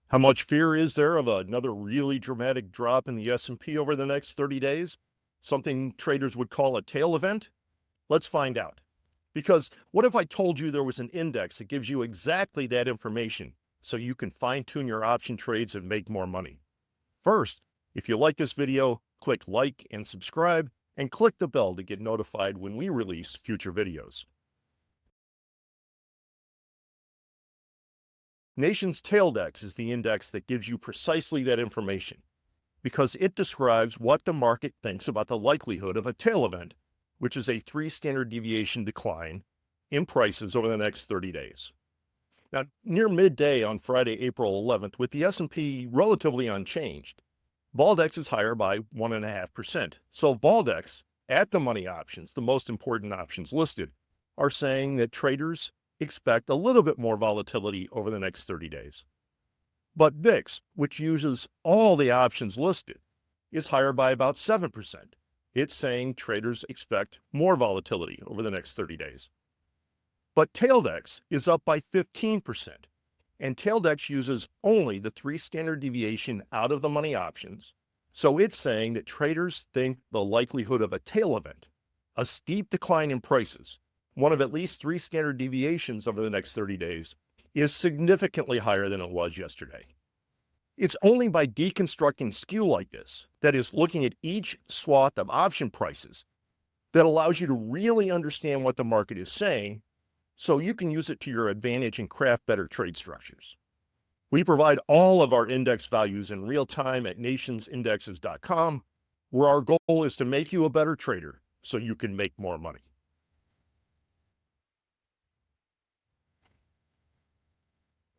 How much fear is there of another really dramatic drop in the S&P over the next 30 days? Something traders would call a tail event? Let's find out. Because what if I told you there was an index that gives you exactly that information so you can fine-tune your option trades and make more money? First, if you like this video, click like and subscribe, and click the bell to get notified when we release future videos. Nation's TailDex is the index that gives you precisely that information because it describes what the market thinks about the likelihood of a tail event, which is a 3 standard deviation decline in prices over the next 30 days. Now, near midday on Friday, April 11th, with the S&P relatively unchanged, VolDex is higher by 1.5%. So VolDex, at the money options, the most important options listed, are saying that traders expect a little bit more volatility over the next 30 days. But VIX, which uses all the options listed, is higher by about 7%. It's saying traders expect more volatility over the next 30 days. But TailDex is up by 15%, and TailDex uses only the 3 standard deviation out of the money options, so it's saying that traders think the likelihood of a tail event, a steep decline in prices, one of at least 3 standard deviations over the next 30 days, is significantly higher than it was yesterday. It's only by deconstructing skew like this, that is, looking at each swath of option prices, that allows you to really understand what the market is saying, so you can use it to your advantage and craft better trade structures. We provide all of our index values in real time at nationsindexes.com, where our goal is to make you a better trader so you can make more money.